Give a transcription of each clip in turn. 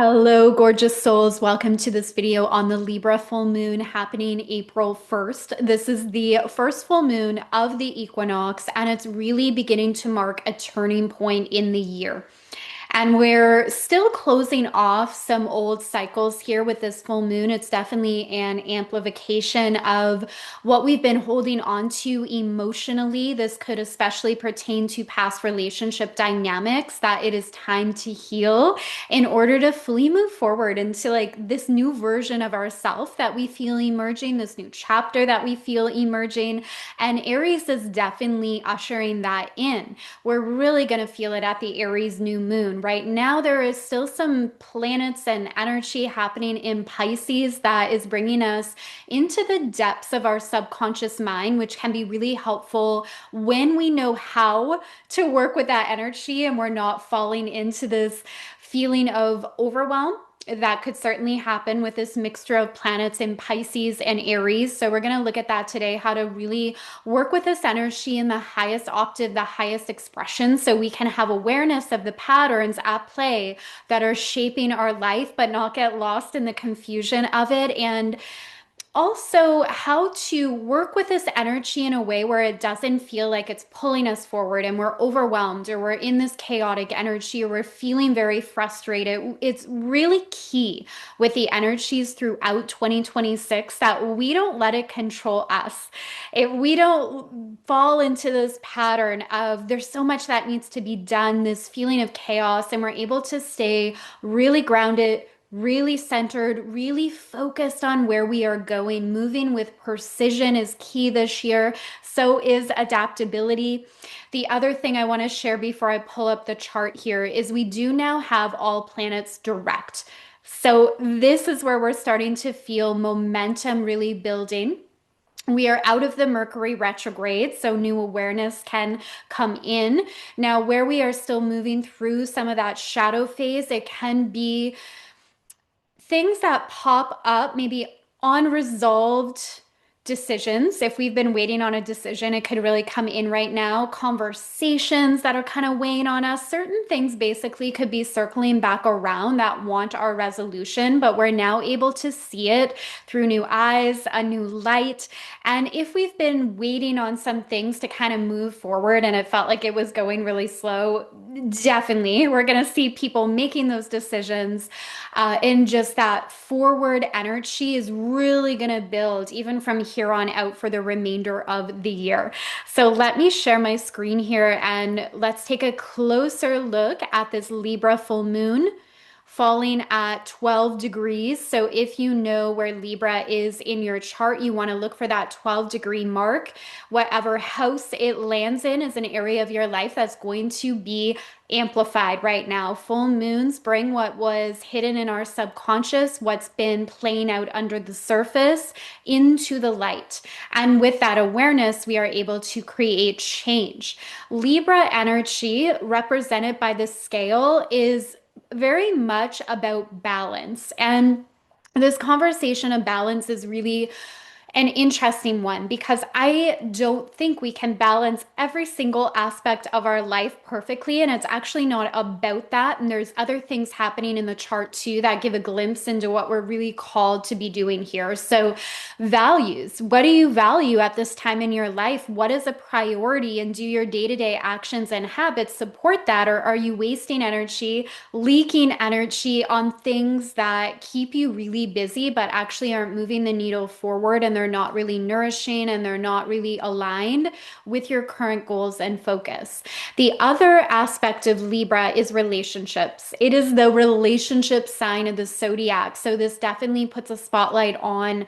Hello, gorgeous souls. Welcome to this video on the Libra full moon happening April 1st. This is the first full moon of the equinox, and it's really beginning to mark a turning point in the year. And we're still closing off some old cycles here with this full moon. It's definitely an amplification of what we've been holding on to emotionally. This could especially pertain to past relationship dynamics that it is time to heal in order to fully move forward into like this new version of ourself that we feel emerging, this new chapter that we feel emerging. And Aries is definitely ushering that in. We're really going to feel it at the Aries new moon. Right now, there is still some planets and energy happening in Pisces that is bringing us into the depths of our subconscious mind, which can be really helpful when we know how to work with that energy and we're not falling into this feeling of overwhelm. That could certainly happen with this mixture of planets in Pisces and Aries. So we're going to look at that today, how to really work with this energy in the highest octave, the highest expression, so we can have awareness of the patterns at play that are shaping our life, but not get lost in the confusion of it. And also how to work with this energy in a way where it doesn't feel like it's pulling us forward and we're overwhelmed or we're in this chaotic energy or we're feeling very frustrated. It's really key with the energies throughout 2026 that we don't let it control us. If we don't fall into this pattern of there's so much that needs to be done, this feeling of chaos, and we're able to stay really grounded, really centered, really focused on where we are going. Moving with precision is key this year. So is adaptability. The other thing I want to share before I pull up the chart here is we do now have all planets direct. So this is where we're starting to feel momentum really building. We are out of the Mercury retrograde, so new awareness can come in. Now, where we are still moving through some of that shadow phase, it can be things that pop up, maybe unresolved decisions. If we've been waiting on a decision, it could really come in right now. Conversations that are kind of weighing on us. Certain things basically could be circling back around that want our resolution, but we're now able to see it through new eyes, a new light. And if we've been waiting on some things to kind of move forward and it felt like it was going really slow, definitely we're going to see people making those decisions. And just that forward energy is really going to build even from here on out for the remainder of the year. So let me share my screen here and let's take a closer look at this Libra full moon falling at 12 degrees. So if you know where Libra is in your chart, you want to look for that 12-degree mark. Whatever house it lands in is an area of your life that's going to be amplified right now. Full moons bring what was hidden in our subconscious, what's been playing out under the surface, into the light. And with that awareness, we are able to create change. Libra energy, represented by the scale, is very much about balance. And this conversation of balance is really an interesting one because I don't think we can balance every single aspect of our life perfectly. And it's actually not about that. And there's other things happening in the chart too that give a glimpse into what we're really called to be doing here. So, values. What do you value at this time in your life? What is a priority? And do your day-to-day actions and habits support that? Or are you wasting energy, leaking energy on things that keep you really busy, but actually aren't moving the needle forward, and they're not really nourishing and they're not really aligned with your current goals and focus? The other aspect of Libra is relationships. It is the relationship sign of the zodiac. So this definitely puts a spotlight on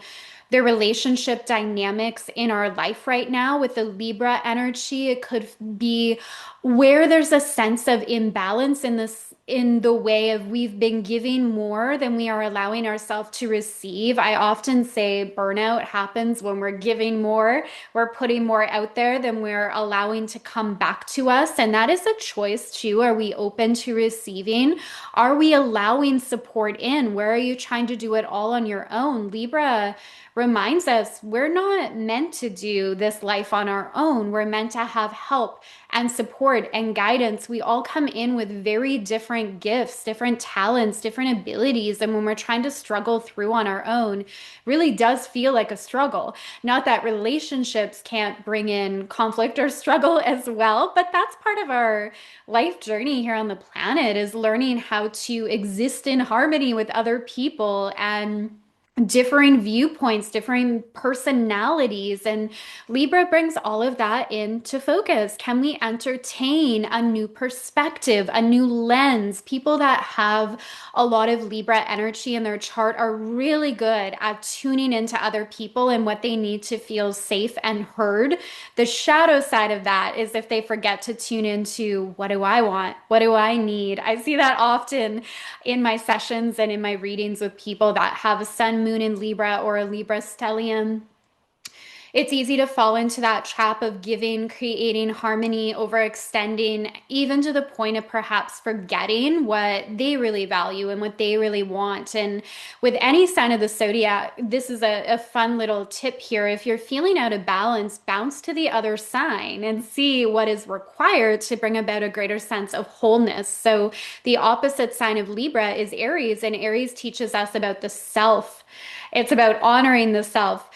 the relationship dynamics in our life right now with the Libra energy. It could be where there's a sense of imbalance in this, in the way of we've been giving more than we are allowing ourselves to receive. I often say burnout happens when we're giving more, we're putting more out there than we're allowing to come back to us. And that is a choice too. Are we open to receiving? Are we allowing support in? Where are you trying to do it all on your own? Libra reminds us we're not meant to do this life on our own. We're meant to have help and support and guidance. We all come in with very different gifts, different talents, different abilities. And when we're trying to struggle through on our own, really does feel like a struggle. Not that relationships can't bring in conflict or struggle as well, but that's part of our life journey here on the planet is learning how to exist in harmony with other people and differing viewpoints, differing personalities. And Libra brings all of that into focus. Can we entertain a new perspective, a new lens? People that have a lot of Libra energy in their chart are really good at tuning into other people and what they need to feel safe and heard. The shadow side of that is if they forget to tune into what do I want? What do I need? I see that often in my sessions and in my readings with people that have a sun, moon in Libra or a Libra stellium. It's easy to fall into that trap of giving, creating harmony, overextending, even to the point of perhaps forgetting what they really value and what they really want. And with any sign of the zodiac, this is a fun little tip here. If you're feeling out of balance, bounce to the other sign and see what is required to bring about a greater sense of wholeness. So the opposite sign of Libra is Aries, and Aries teaches us about the self. It's about honoring the self,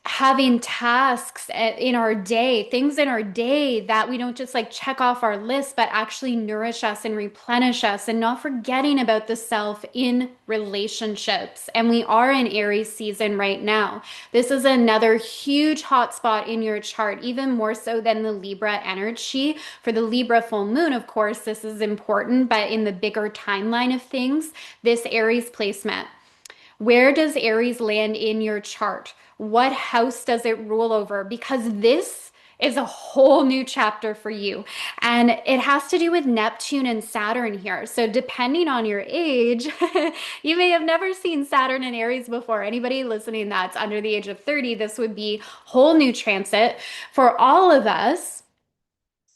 having tasks in our day, things in our day that we don't just like check off our list, but actually nourish us and replenish us, and not forgetting about the self in relationships. And we are in Aries season right now. This is another huge hotspot in your chart, even more so than the Libra energy. For the Libra full moon, of course, this is important, but in the bigger timeline of things, this Aries placement. Where does Aries land in your chart? What house does it rule over? Because this is a whole new chapter for you. And it has to do with Neptune and Saturn here. So, depending on your age, you may have never seen Saturn and Aries before. Anybody listening that's under the age of 30, this would be whole new transit. For all of us,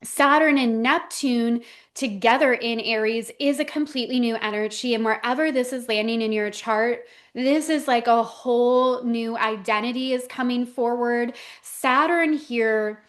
Saturn and Neptune together in Aries is a completely new energy. And wherever this is landing in your chart, this is like a whole new identity is coming forward. Saturn here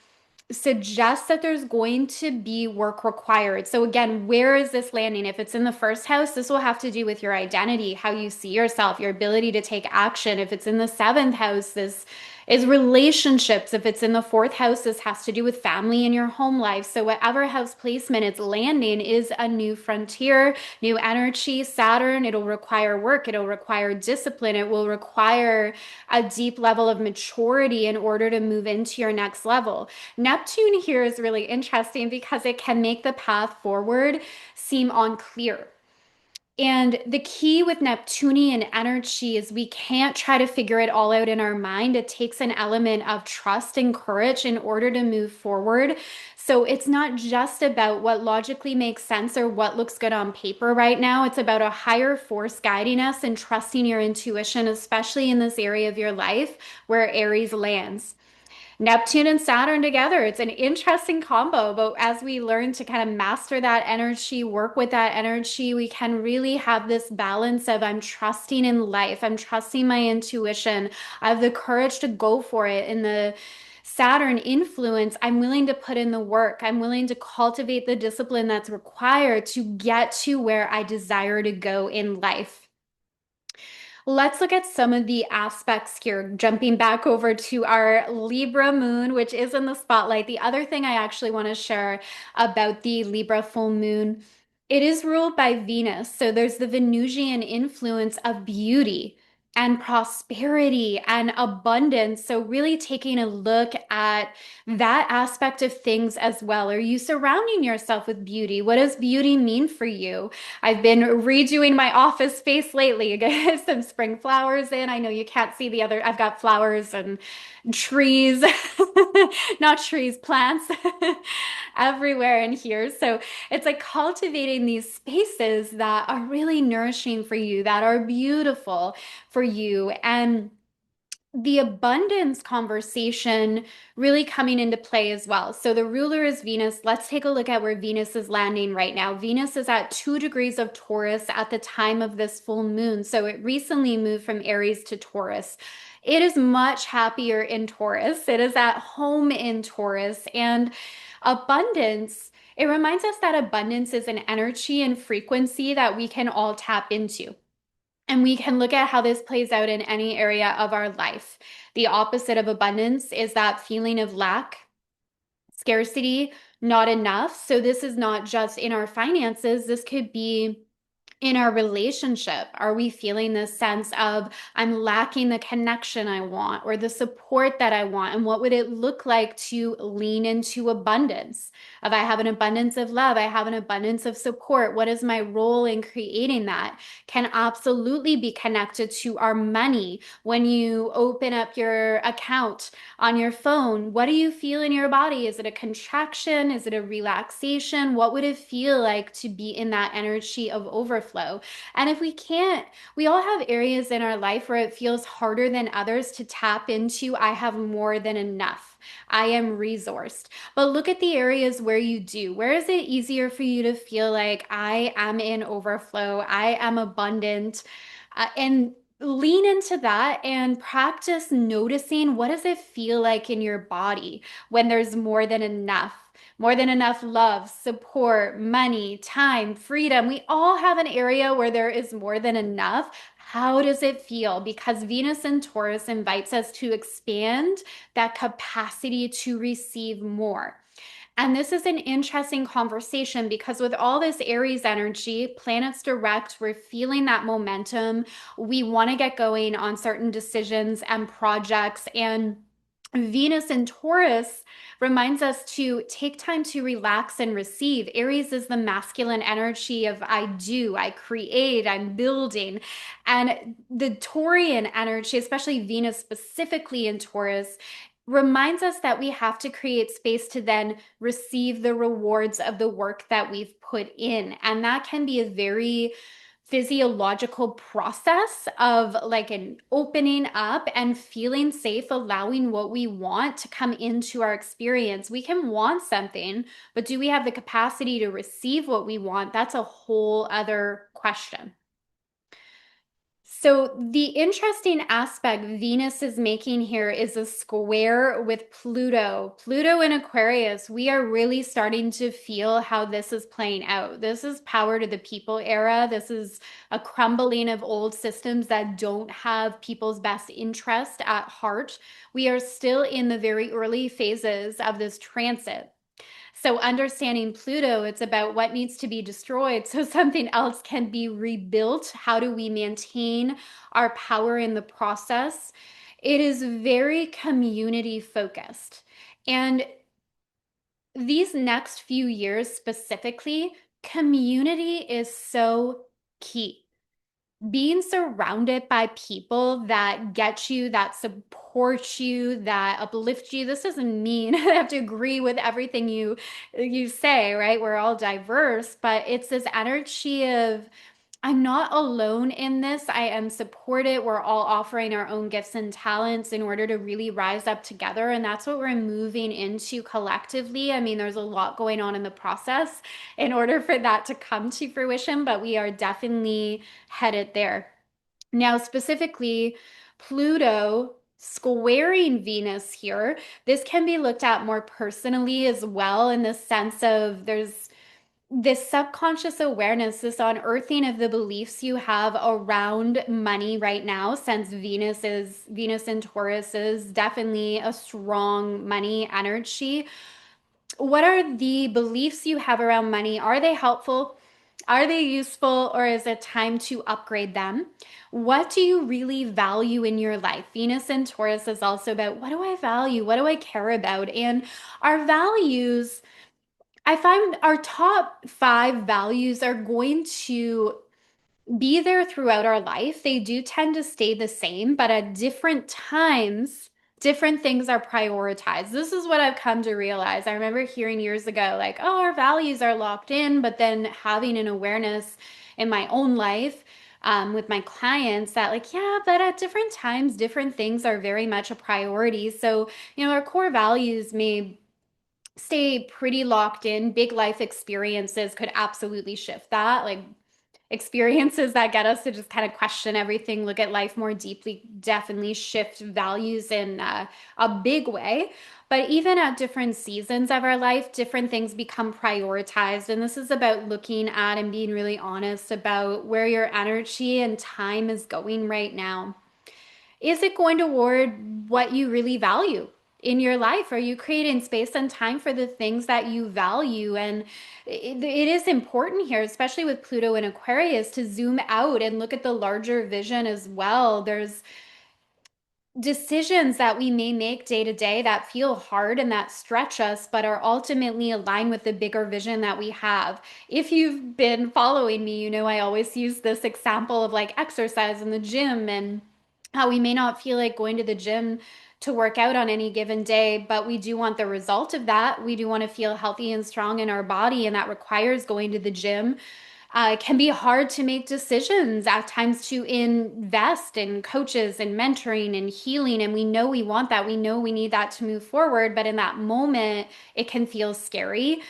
suggests that there's going to be work required. So again, where is this landing? If it's in the first house, this will have to do with your identity, how you see yourself, your ability to take action. If it's in the seventh house, this is relationships. If it's in the fourth house, this has to do with family and your home life. So whatever house placement it's landing is a new frontier, new energy. Saturn, it'll require work. It'll require discipline. It will require a deep level of maturity in order to move into your next level. Neptune here is really interesting because it can make the path forward seem unclear. And the key with Neptunian energy is we can't try to figure it all out in our mind. It takes an element of trust and courage in order to move forward. So it's not just about what logically makes sense or what looks good on paper right now. It's about a higher force guiding us and trusting your intuition, especially in this area of your life where Aries lands. Neptune and Saturn together. It's an interesting combo, but as we learn to kind of master that energy, work with that energy, we can really have this balance of I'm trusting in life, I'm trusting my intuition, I have the courage to go for it. In the Saturn influence, I'm willing to put in the work, I'm willing to cultivate the discipline that's required to get to where I desire to go in life. Let's look at some of the aspects here, jumping back over to our Libra moon, which is in the spotlight. The other thing I actually want to share about the Libra full moon, it is ruled by Venus. So there's the Venusian influence of beauty and prosperity and abundance. So really taking a look at that aspect of things as well. Are you surrounding yourself with beauty? What does beauty mean for you? I've been redoing my office space lately. Get some spring flowers in. I know you can't see the other, I've got flowers and trees, not trees, plants everywhere in here. So it's like cultivating these spaces that are really nourishing for you, that are beautiful for you. And the abundance conversation really coming into play as well. So the ruler is Venus. Let's take a look at where Venus is landing right now. Venus is at 2 degrees of Taurus at the time of this full moon. So it recently moved from Aries to Taurus. It is much happier in Taurus. It is at home in Taurus. And abundance, it reminds us that abundance is an energy and frequency that we can all tap into. And we can look at how this plays out in any area of our life. The opposite of abundance is that feeling of lack, scarcity, not enough. So this is not just in our finances, this could be in our relationship. Are we feeling this sense of I'm lacking the connection I want or the support that I want? And what would it look like to lean into abundance? If I have an abundance of love, I have an abundance of support. What is my role in creating that? Can absolutely be connected to our money. When you open up your account on your phone, what do you feel in your body? Is it a contraction? Is it a relaxation? What would it feel like to be in that energy of overflow? And if we can't, we all have areas in our life where it feels harder than others to tap into. I have more than enough. I am resourced. But look at the areas where you do. Where is it easier for you to feel like I am in overflow? I am abundant. And lean into that and practice noticing what does it feel like in your body when there's more than enough love, support, money, time, freedom. We all have an area where there is more than enough. How does it feel? Because Venus in Taurus invites us to expand that capacity to receive more. And this is an interesting conversation because with all this Aries energy, planets direct, we're feeling that momentum. We want to get going on certain decisions and projects. And Venus in Taurus reminds us to take time to relax and receive. Aries is the masculine energy of I do, I create, I'm building. And the Taurian energy, especially Venus specifically in Taurus, reminds us that we have to create space to then receive the rewards of the work that we've put in. And that can be a very physiological process of like an opening up and feeling safe, allowing what we want to come into our experience. We can want something, but do we have the capacity to receive what we want? That's a whole other question. So, the interesting aspect Venus is making here is a square with Pluto. Pluto in Aquarius, we are really starting to feel how this is playing out. This is power to the people era. This is a crumbling of old systems that don't have people's best interest at heart. We are still in the very early phases of this transit. So, understanding Pluto, it's about what needs to be destroyed so something else can be rebuilt. How do we maintain our power in the process? It is very community focused. And these next few years specifically, community is so key. Being surrounded by people that get you, that support you, that uplift you. This doesn't mean I have to agree with everything you say, right? We're all diverse, but it's this energy of I'm not alone in this. I am supported. We're all offering our own gifts and talents in order to really rise up together. And that's what we're moving into collectively. I mean, there's a lot going on in the process in order for that to come to fruition, but we are definitely headed there. Now, specifically, Pluto squaring Venus here, this can be looked at more personally as well in the sense of there's this subconscious awareness, this unearthing of the beliefs you have around money right now, since Venus in Taurus is definitely a strong money energy. What are the beliefs you have around money? Are they helpful? Are they useful, or is it time to upgrade them? What do you really value in your life? Venus in Taurus is also about what do I value? What do I care about? And our values, I find our top five values are going to be there throughout our life. They do tend to stay the same, but at different times, different things are prioritized. This is what I've come to realize. I remember hearing years ago, like, oh, our values are locked in, but then having an awareness in my own life. With my clients that like yeah but at different times different things are very much a priority, so our core values may stay pretty locked in. Big life experiences could absolutely shift that. Like experiences that get us to just kind of question everything, look at life more deeply, definitely shift values in a big way. But even at different seasons of our life, different things become prioritized. And this is about looking at and being really honest about where your energy and time is going right now. Is it going toward what you really value in your life? Are you creating space and time for the things that you value? And it is important here, especially with Pluto and Aquarius, to zoom out and look at the larger vision as well. There's decisions that we may make day to day that feel hard and that stretch us, but are ultimately aligned with the bigger vision that we have. If you've been following me, you know I always use this example of like exercise in the gym and how we may not feel like going to the gym to work out on any given day, but we do want the result of that. We do want to feel healthy and strong in our body, and that requires going to the gym. It can be hard to make decisions at times to invest in coaches and mentoring and healing. And we know we want that. We know we need that to move forward. But in that moment, it can feel scary.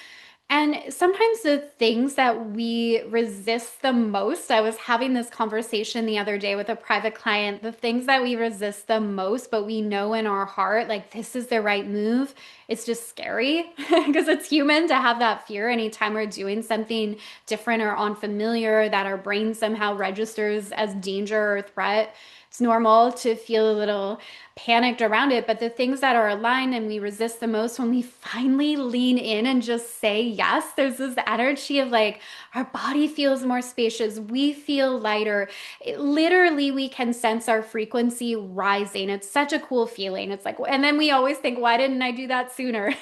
And sometimes the things that we resist the most, I was having this conversation the other day with a private client, the things that we resist the most, but we know in our heart, like this is the right move. It's just scary because it's human to have that fear anytime we're doing something different or unfamiliar that our brain somehow registers as danger or threat. It's normal to feel a little panicked around it, but the things that are aligned and we resist the most, when we finally lean in and just say yes, there's this energy of like our body feels more spacious, we feel lighter. Literally, we can sense our frequency rising. It's such a cool feeling. It's like, and then we always think, why didn't I do that sooner?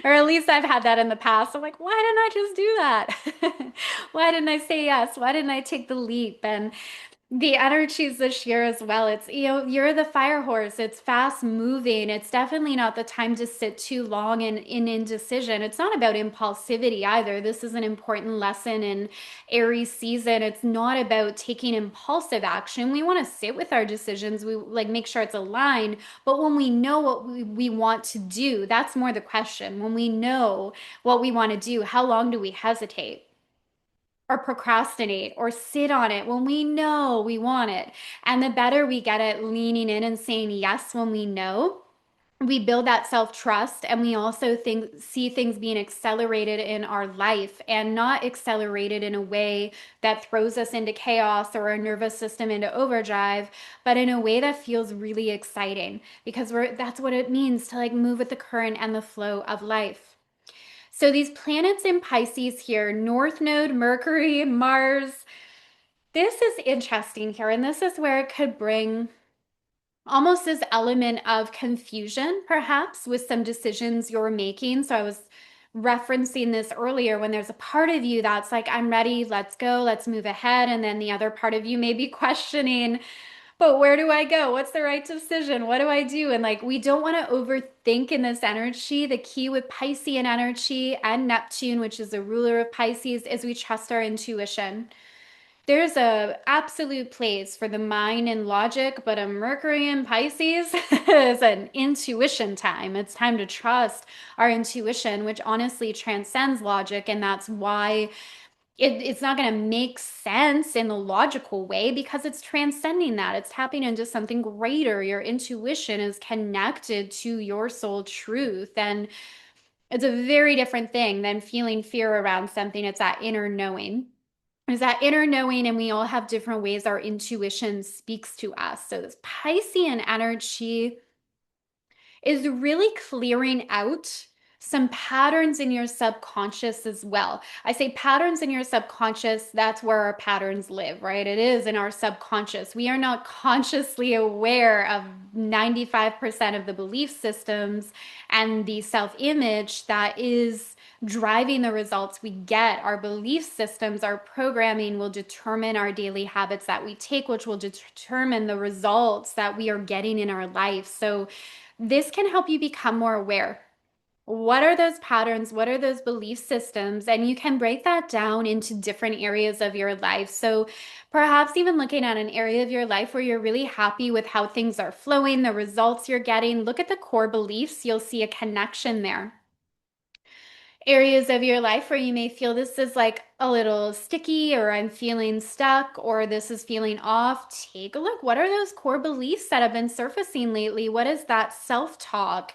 Or at least I've had that in the past. I'm like, why didn't I just do that? Why didn't I say yes? Why didn't I take the leap? And the energies this year as well. It's, you're the fire horse. It's fast moving. It's definitely not the time to sit too long in indecision. It's not about impulsivity either. This is an important lesson in Aries season. It's not about taking impulsive action. We want to sit with our decisions. We like make sure it's aligned. But when we know what we want to do, that's more the question. When we know what we want to do, how long do we hesitate? Or procrastinate or sit on it when we know we want it. And the better we get at leaning in and saying yes when we know, we build that self-trust, and we also see things being accelerated in our life, and not accelerated in a way that throws us into chaos or our nervous system into overdrive, but in a way that feels really exciting, because that's what it means to like move with the current and the flow of life. So these planets in Pisces here, North Node, Mercury, Mars, this is interesting here. And this is where it could bring almost this element of confusion, perhaps, with some decisions you're making. So I was referencing this earlier when there's a part of you that's like, I'm ready, let's go, let's move ahead. And then the other part of you may be questioning, but where do I go? What's the right decision? What do I do? And like, we don't want to overthink in this energy. The key with Piscean energy and Neptune, which is the ruler of Pisces, is we trust our intuition. There's a absolute place for the mind and logic, but a Mercury in Pisces is an intuition time. It's time to trust our intuition, which honestly transcends logic. And that's why it's not going to make sense in the logical way, because it's transcending that. It's tapping into something greater. Your intuition is connected to your soul truth. And it's a very different thing than feeling fear around something. It's that inner knowing. It's that inner knowing, and we all have different ways our intuition speaks to us. So, this Piscean energy is really clearing out some patterns in your subconscious as well. I say patterns in your subconscious, that's where our patterns live, right? It is in our subconscious. We are not consciously aware of 95% of the belief systems and the self image that is driving the results we get. Our belief systems, our programming will determine our daily habits that we take, which will determine the results that we are getting in our life. So, this can help you become more aware. What are those patterns? What are those belief systems? And you can break that down into different areas of your life. So perhaps even looking at an area of your life where you're really happy with how things are flowing, the results you're getting, look at the core beliefs. You'll see a connection there. Areas of your life where you may feel this is like a little sticky, or I'm feeling stuck, or this is feeling off, take a look. What are those core beliefs that have been surfacing lately? What is that self-talk?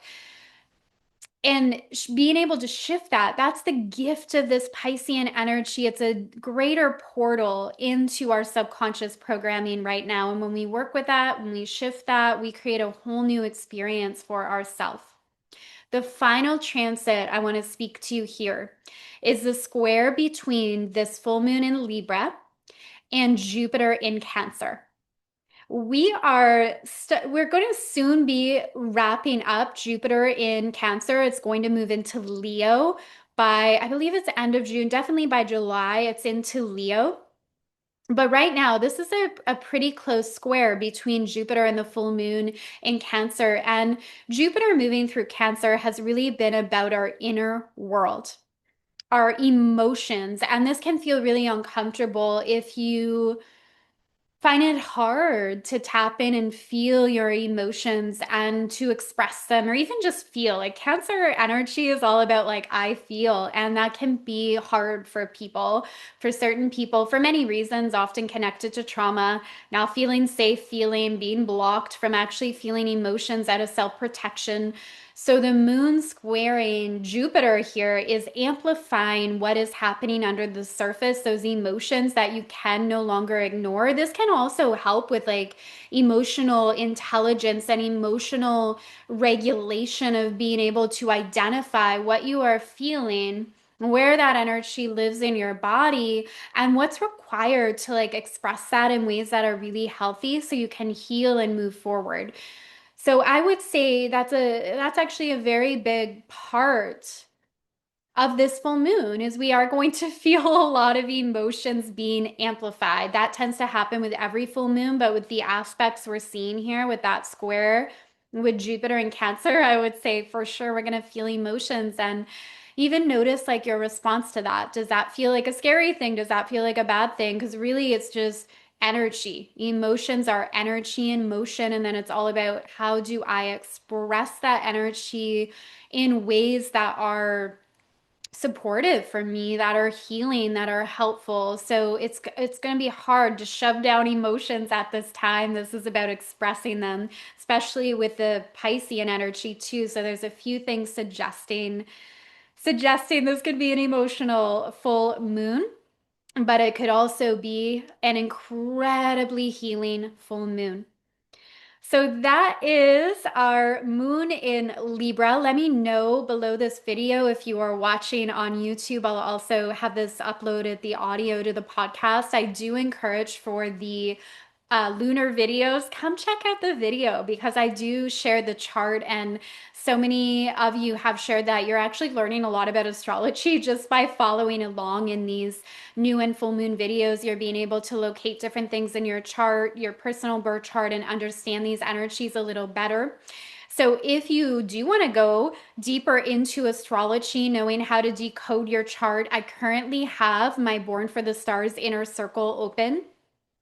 And being able to shift that, that's the gift of this Piscean energy. It's a greater portal into our subconscious programming right now. And when we work with that, when we shift that, we create a whole new experience for ourselves. The final transit I want to speak to here is the square between this full moon in Libra and Jupiter in Cancer. We're going to soon be wrapping up Jupiter in Cancer. It's going to move into Leo by, I believe it's the end of June, definitely by July, it's into Leo. But right now, this is a pretty close square between Jupiter and the full moon in Cancer. And Jupiter moving through Cancer has really been about our inner world, our emotions. And this can feel really uncomfortable if you find it hard to tap in and feel your emotions and to express them, or even just feel. Like Cancer energy is all about like I feel, and that can be hard for people, for certain people, for many reasons, often connected to trauma, not feeling safe, feeling being blocked from actually feeling emotions out of self-protection. So the moon squaring Jupiter here is amplifying what is happening under the surface, those emotions that you can no longer ignore. This can also help with like emotional intelligence and emotional regulation of being able to identify what you are feeling, where that energy lives in your body, and what's required to like express that in ways that are really healthy so you can heal and move forward. So I would say that's actually a very big part of this full moon is we are going to feel a lot of emotions being amplified. That tends to happen with every full moon, but with the aspects we're seeing here with that square with Jupiter and Cancer, I would say for sure we're going to feel emotions and even notice like your response to that. Does that feel like a scary thing? Does that feel like a bad thing? Because really it's just energy. Emotions are energy in motion, and then it's all about how do I express that energy in ways that are supportive for me, that are healing, that are helpful. So it's going to be hard to shove down emotions at this time. This is about expressing them, especially with the Piscean energy too. So there's a few things suggesting this could be an emotional full moon, but it could also be an incredibly healing full moon. So that is our moon in Libra. Let me know below this video if you are watching on YouTube. I'll also have this uploaded, the audio to the podcast. I do encourage for the lunar videos, come check out the video because I do share the chart, and so many of you have shared that you're actually learning a lot about astrology just by following along in these new and full moon videos. You're being able to locate different things in your chart, your personal birth chart, and understand these energies a little better. So if you do want to go deeper into astrology, knowing how to decode your chart, I currently have my Born for the Stars inner circle open.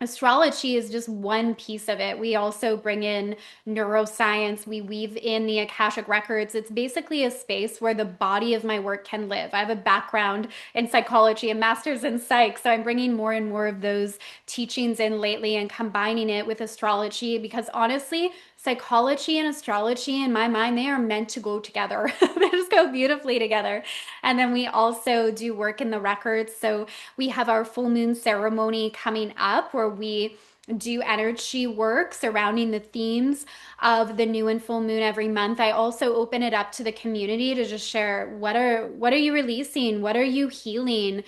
Astrology is just one piece of it. We also bring in neuroscience. We weave in the Akashic records. It's basically a space where the body of my work can live. I have a background in psychology, a master's in psych, so I'm bringing more and more of those teachings in lately and combining it with astrology because honestly, psychology and astrology, in my mind, they are meant to go together. They just go beautifully together. And then we also do work in the records. So we have our full moon ceremony coming up where we do energy work surrounding the themes of the new and full moon every month. I also open it up to the community to just share what are you releasing? What are you healing?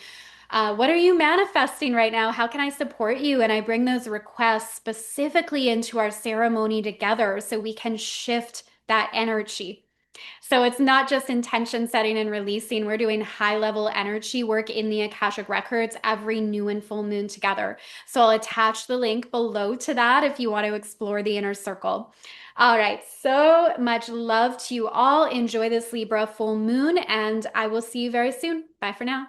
What are you manifesting right now? How can I support you? And I bring those requests specifically into our ceremony together so we can shift that energy. So it's not just intention setting and releasing. We're doing high level energy work in the Akashic Records every new and full moon together. So I'll attach the link below to that if you want to explore the inner circle. All right, so much love to you all. Enjoy this Libra full moon, and I will see you very soon. Bye for now.